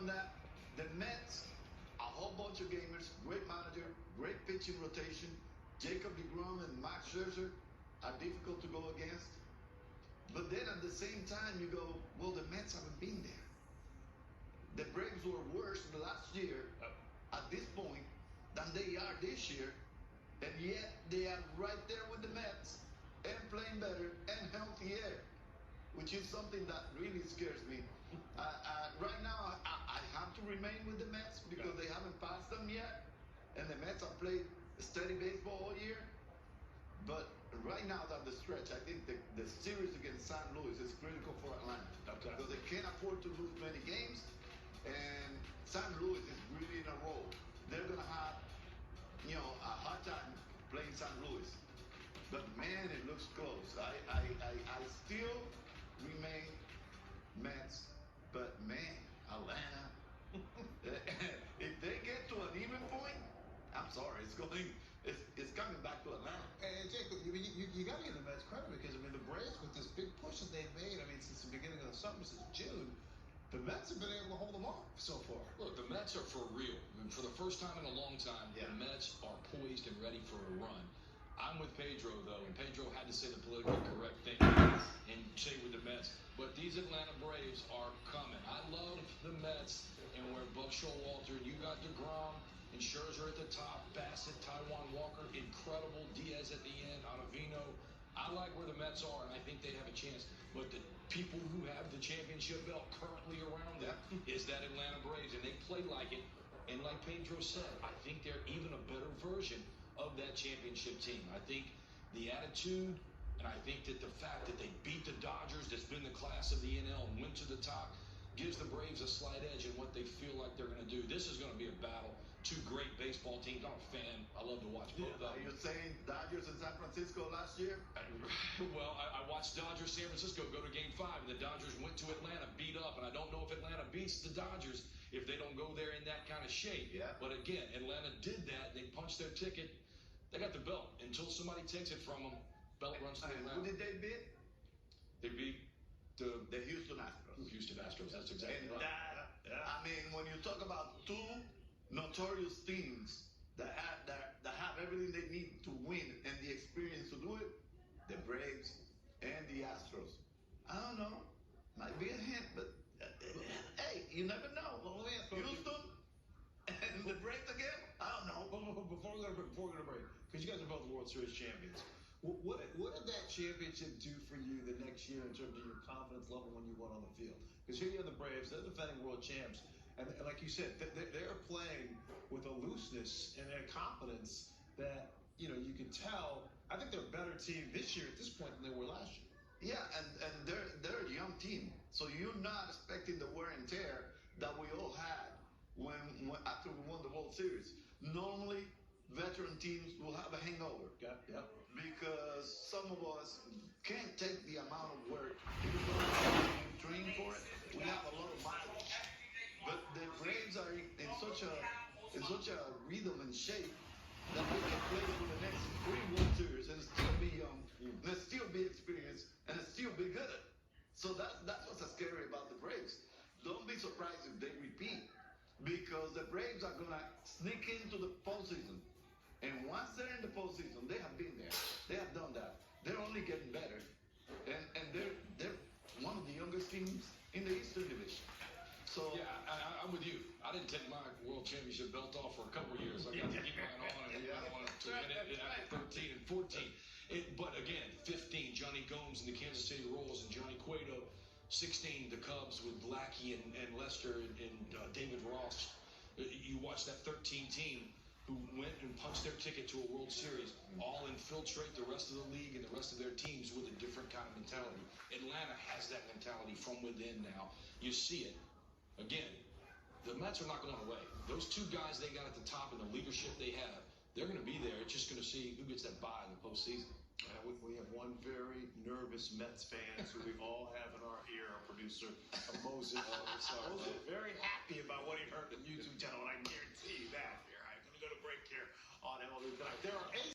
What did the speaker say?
from that, the Mets, a whole bunch of gamers, great manager, great pitching rotation. Jacob deGrom and Max Scherzer are difficult to go against. But then at the same time, you go, well, the Mets haven't been there. The Braves were worse last year at this point than they are this year, and yet they are right there with the Mets and playing better and healthier, which is something that really scares me. Right now, I have to remain with the Mets because they haven't passed them yet, and the Mets have played steady baseball all year. But right now, down the stretch, I think the series against St. Louis is critical for Atlanta because they can't afford to lose many games, and St. Louis is really in a roll. They're going to have, a hard time playing St. Louis. But man, it looks close. I still remain Mets, but man, Atlanta, if they get to an even point, I'm sorry, it's coming back to Atlanta. Hey, Jacob, you got to give the Mets credit because, the Braves, with this big push that they've made, since the beginning of the summer, since June, the Mets have been able to hold them off so far. Look, the Mets are for real. For the first time in a long time, the Mets are poised and ready for a run. I'm with Pedro, though, and Pedro had to say the politically correct thing and say with the Mets. But these Atlanta Braves are coming. I love the Mets and where Buck Showalter, you got DeGrom and Scherzer at the top, Bassett, Taijuan Walker, incredible, Diaz at the end, Ottavino. I like where the Mets are, and I think they have a chance. But the people who have the championship belt currently around them is that Atlanta Braves, and they play like it. And like Pedro said, I think they're even a better version of that championship team. I think the attitude, and I think that the fact that they beat the Dodgers, that's been the class of the NL, and went to the top, gives the Braves a slight edge in what they feel like they're going to do. This is going to be a battle. Two great baseball teams. I'm a fan. I love to watch both of them. Are you saying Dodgers in San Francisco last year? Well, I watched Dodgers San Francisco go to Game 5, and the Dodgers went to Atlanta, beat up, and I don't know if Atlanta beats the Dodgers if they don't go there in that kind of shape. Yeah. But again, Atlanta did that. They punched their ticket. They got the belt. Until somebody takes it from them, belt runs to Atlanta. Who did they beat? They beat the Houston Astros. Houston Astros, that's exactly and right. When you talk about two notorious teams that have everything they need to win and the experience to do it, the Braves and the Astros. I don't know. Might be a hint, but hey, you never know. Well, let me ask Houston and the Braves again? I don't know. Before we go to break, because you guys are both World Series champions. What did that championship do for you the next year in terms of your confidence level when you went on the field? Because here you have the Braves, they're defending world champs. And like you said, they're playing with a looseness and a confidence that, you can tell. I think they're a better team this year at this point than they were last year. Yeah, and they're a young team. So you're not expecting the wear and tear that we all had when after we won the World Series. Normally, veteran teams will have a hangover. Yeah. Because some of us can't take the amount of work. Even though we train for it, we have a lot of mileage. But the Braves are in such a rhythm and shape that they can play for the next 3 World Series and still be young, and still be experienced, and still be good. So that's what's scary about the Braves. Don't be surprised if they repeat, because the Braves are gonna sneak into the postseason. And once they're in the postseason, they have been there. They have done that. They're only getting better, and they're one of the youngest teams in the Eastern Division. So yeah, I'm with you. I didn't take my World Championship belt off for a couple of years. I got to keep mine on, and I don't want to win it after 13 and 14. But again, 15, Johnny Gomes and the Kansas City Royals and Johnny Cueto. 16, the Cubs with Blackie and Lester and David Ross. You watch that 13 team who went and punched their ticket to a World Series, all infiltrate the rest of the league and the rest of their teams with a different kind of mentality. Atlanta has that mentality from within now. You see it. Again, the Mets are not going away. Those two guys they got at the top and the leadership they have, they're going to be there. It's just going to see who gets that bye in the postseason. We have one very nervous Mets fan who we all have in our ear, our producer, Moses. Moses very happy about what he heard from you two gentlemen. I guarantee you that. Here, I'm going to go to break here on MLB Tonight. There are 8